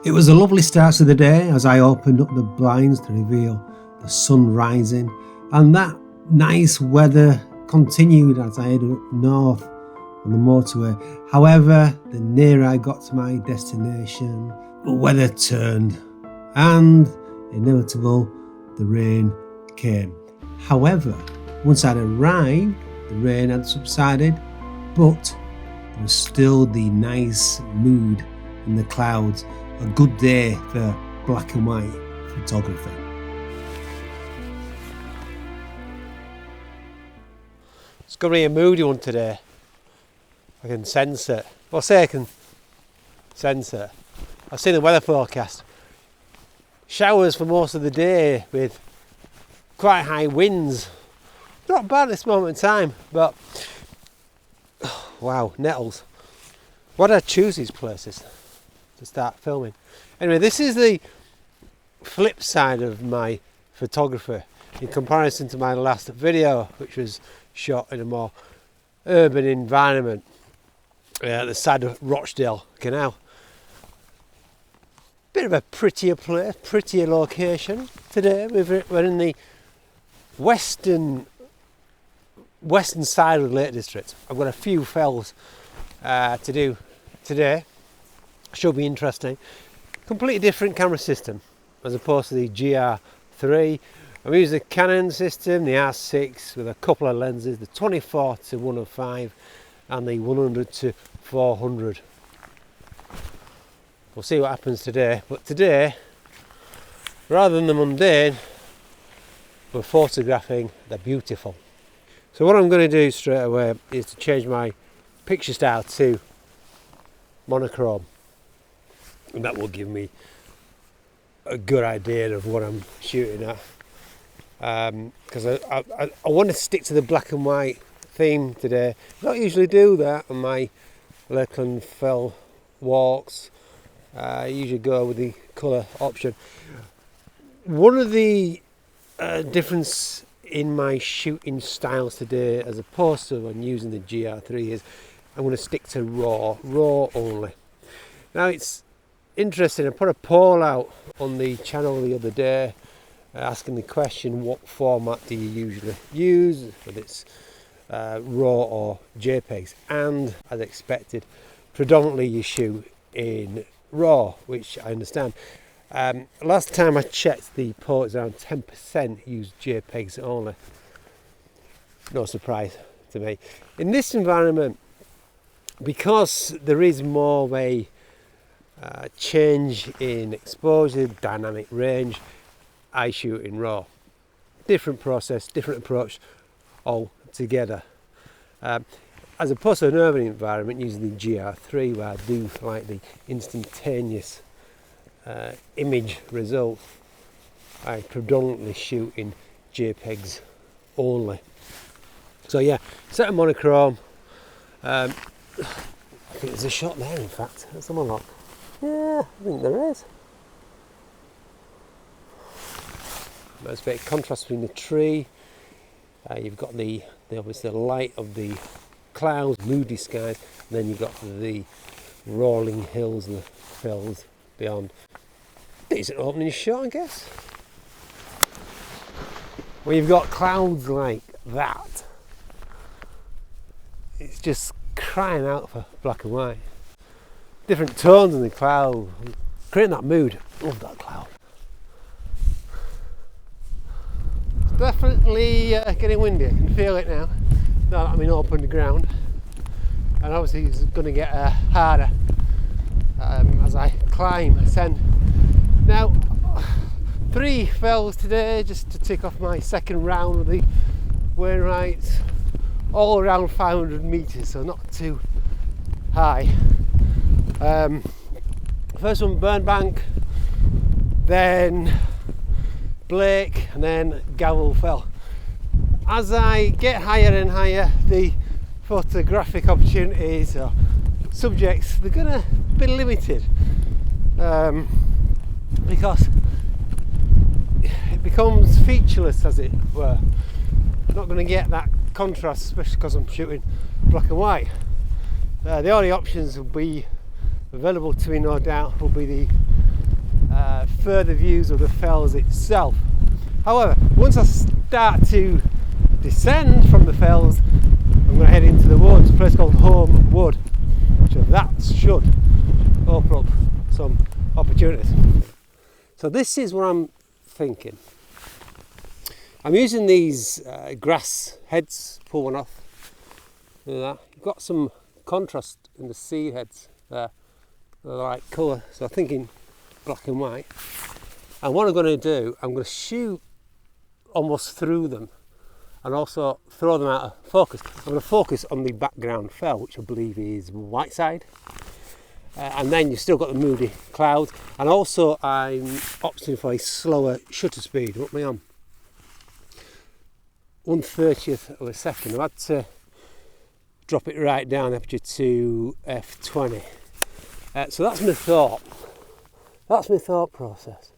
It was a lovely start to the day as I opened up the blinds to reveal the sun rising, and that nice weather continued as I headed up north on the motorway. However, the nearer I got to my destination, the weather turned and inevitable, the rain came. However, once I'd arrived, the rain had subsided, but there was still the nice mood in the clouds. A good day for black and white photography. It's going to be a moody one today. I can sense it. Well, say I can sense it. I've seen the weather forecast. Showers for most of the day with quite high winds. Not bad at this moment in time, but wow, nettles. Why did I choose these places to start filming? Anyway, this is the flip side of my photography in comparison to my last video, which was shot in a more urban environment at the side of Rochdale Canal. Bit of a prettier place, prettier location today. We're in the western side of the Lake District. I've got a few fells to do today. Should be interesting. Completely different camera system as opposed to the GR3. I'm using the Canon system, the R6 with a couple of lenses, the 24 to 105 and the 100 to 400. We'll see what happens today, but today, rather than the mundane, we're photographing the beautiful. So what I'm going to do straight away is to change my picture style to monochrome, and that will give me a good idea of what I'm shooting at, because I want to stick to the black and white theme today. I don't usually do that on my Lakeland Fell walks. I usually go with the colour option. One of the difference in my shooting styles today as opposed to when using the GR3 is I'm going to stick to raw only. Now it's interesting, I put a poll out on the channel the other day asking the question, what format do you usually use, whether it's raw or JPEGs, and as expected predominantly you shoot in raw, which I understand. Last time I checked, the poll is around 10% use JPEGs only. No surprise to me. In this environment, because there is more of a change in exposure, dynamic range, I shoot in raw. Different process, different approach altogether. As opposed to an urban environment using the GR3, where I do like the instantaneous image result, I predominantly shoot in JPEGs only. So yeah, set a monochrome. I think there's a shot there, in fact. Let's have a look. Yeah, I think there is. Nice bit of contrast between the tree. You've got the obviously the light of the clouds, moody skies, and then you've got the rolling hills and the fells beyond. Decent opening shot, I guess. When you've got clouds like that, it's just crying out for black and white. Different tones in the cloud, creating that mood. Love that cloud. It's definitely getting windy, I can feel it now. Now that I'm in open ground, and obviously it's going to get harder as I climb, ascend. Now, 3 fells today just to tick off my second round of the Wainwrights, all around 500 metres, so not too high. First one Burnbank, then Blake, and then Gavel Fell. As I get higher and higher, the photographic opportunities or subjects, they're going to be limited, because it becomes featureless, as it were. I'm not going to get that contrast, especially because I'm shooting black and white. The only options will be available to me, no doubt, will be the further views of the fells itself. However, once I start to descend from the fells, I'm going to head into the woods, a place called Home Wood. So that should open up some opportunities. So this is what I'm thinking. I'm using these grass heads, pull one off. Look at that. You've got some contrast in the seed heads there. They're the right colour, so I'm thinking black and white. And what I'm going to do, I'm going to shoot almost through them and also throw them out of focus. I'm going to focus on the background fell, which I believe is white side. And then you've still got the moody clouds. And also I'm opting for a slower shutter speed. What am I on? 1/30th of a second. I've had to drop it right down aperture to f20. So that's my thought. That's my thought process.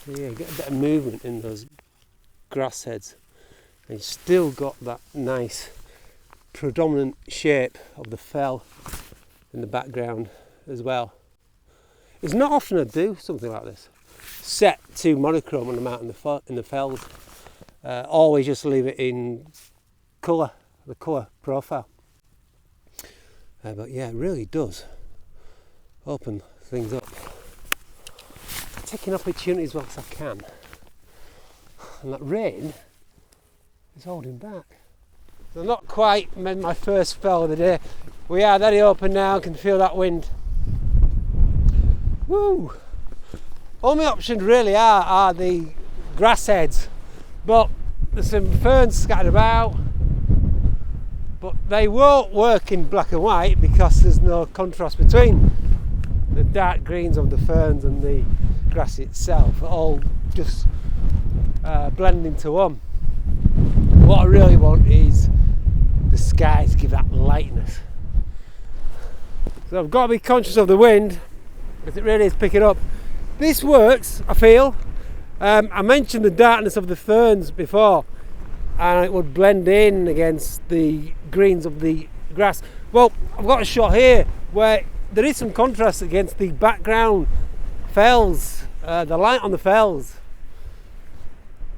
So yeah, get a bit of movement in those grass heads, and you've still got that nice predominant shape of the fell in the background as well. It's not often I do something like this. Set to monochrome when I'm out in the fells. Always just leave it in colour, the colour profile. But yeah, it really does open things up. Taking opportunities whilst I can. And that rain is holding back. I'm not quite made my first fell of the day. We are very open now, can feel that wind. Woo! All my options really are the grass heads, but there's some ferns scattered about, but they won't work in black and white because there's no contrast between the dark greens of the ferns and the grass itself. All just blend into one. What I really want is the sky to give that lightness. So I've got to be conscious of the wind, because it really is picking up. This works, I feel. I mentioned the darkness of the ferns before, and it would blend in against the greens of the grass. Well, I've got a shot here where there is some contrast against the background fells, the light on the fells.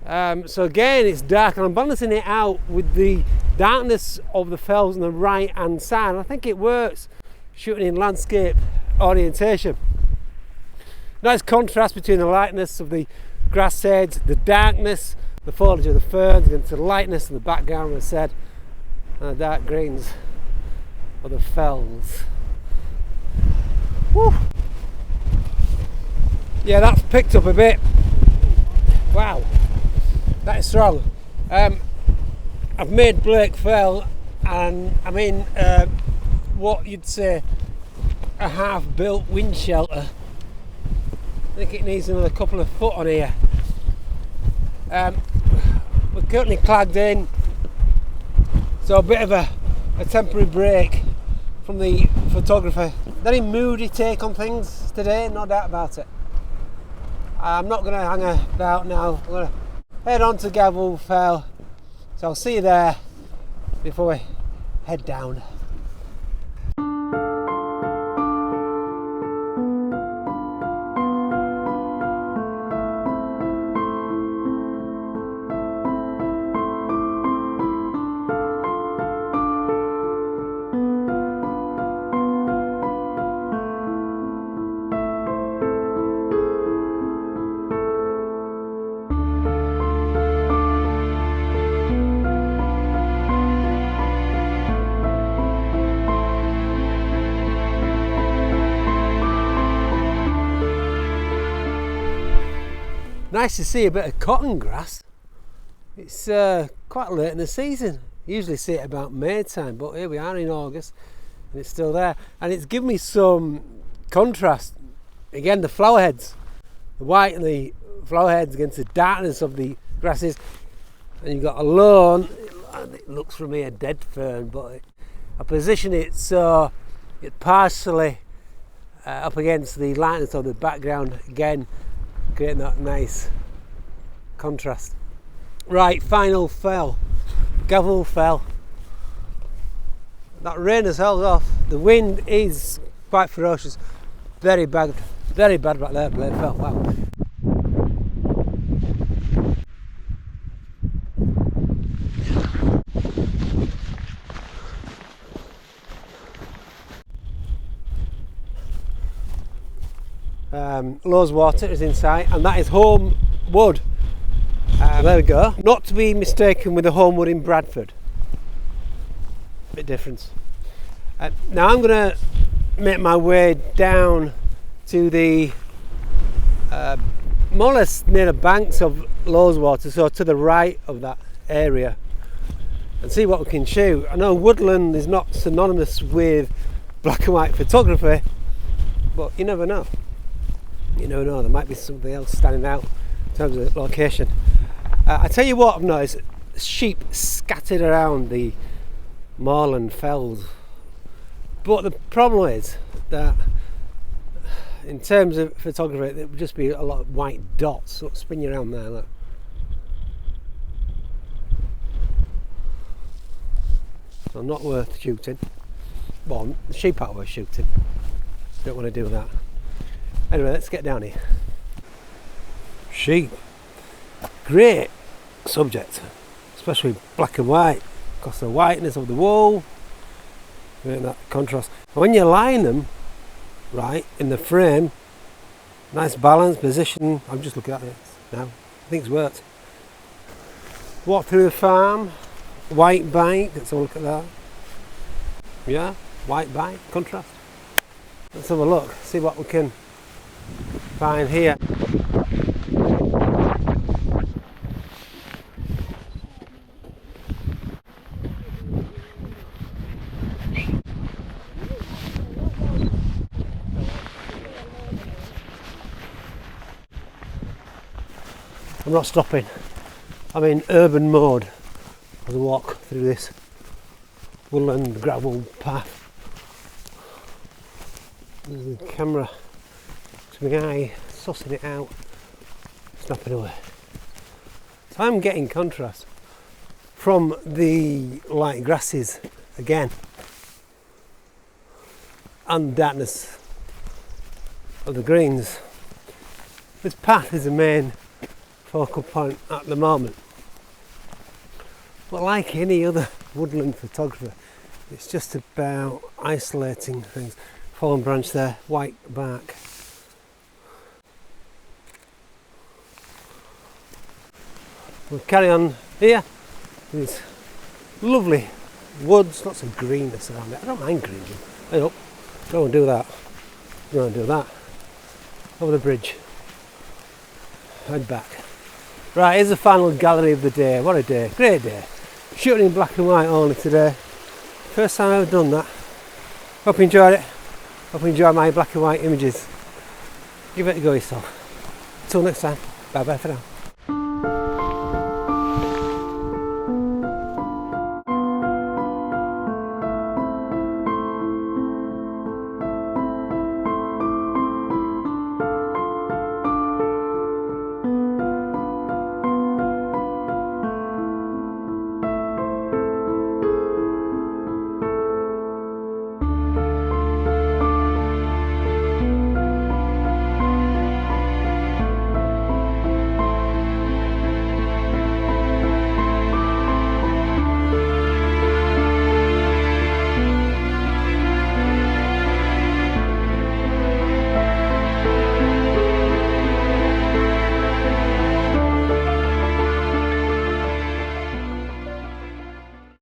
So again, it's dark, and I'm balancing it out with the darkness of the fells on the right hand side. And I think it works shooting in landscape orientation. Nice contrast between the lightness of the grass heads, the darkness, the foliage of the ferns, against the lightness of the background, as I said, and the dark greens of the fells. Woo. Yeah, that's picked up a bit. Wow, that is strong. I've made Blake Fell, and I'm in what you'd say a half-built wind shelter. I think it needs another couple of foot on here. We're currently clagged in, so a bit of a temporary break from the photographer. Very moody take on things today, no doubt about it. I'm not going to hang about now. I'm going to head on to Gavel Fell, so I'll see you there before we head down. Nice to see a bit of cotton grass. It's quite late in the season. Usually see it about May time, but here we are in August and it's still there. And it's given me some contrast. Again, the flower heads, the white and the flower heads against the darkness of the grasses. And you've got a lawn. It looks from here dead fern, but I position it so it's partially up against the lightness of the background again, creating that nice contrast. Right, final fell, Gavel Fell. That rain has held off. The wind is quite ferocious. Very bad back there, Blade fell. Wow. Lowe's water is in sight, and that is Home Wood. There we go. Not to be mistaken with the Home Wood in Bradford. Bit difference. Now I'm going to make my way down to the more or less near the banks of Lowe's water, so to the right of that area, and see what we can shoot. I know Woodland is not synonymous with black and white photography, but you never know. You never know, there might be something else standing out in terms of location. I tell you what I've noticed, sheep scattered around the moorland fells. But the problem is that in terms of photography, there would just be a lot of white dots sort of spinning around there. Look. So not worth shooting. Well, the sheep aren't worth shooting. Don't want to do that. Anyway, let's get down here. Sheep. Great subject, especially black and white, because the whiteness of the wool, that contrast. When you line them right in the frame, nice balance, position. I'm just looking at it now. I think it's worked. Walk through the farm, white bike. Let's have a look at that. Yeah, white bike, contrast. Let's have a look, see what we can find here. I'm not stopping. I'm in urban mode as I walk through this woodland gravel path. There's the camera to my eye, sussing it out, snapping away. So I'm getting contrast from the light grasses again and darkness of the greens. This path is the main focal point at the moment, but like any other woodland photographer, it's just about isolating things. Fallen branch there, white bark. We'll carry on here. These lovely woods, lots of greenness around it. I don't mind green. Hey up, don't want to do that. Don't want to do that. Over the bridge. Head back. Right, here's the final gallery of the day. What a day, great day. Shooting in black and white only today. First time I've done that. Hope you enjoyed it. Hope you enjoy my black and white images. Give it a go yourself. Until next time, bye bye for now.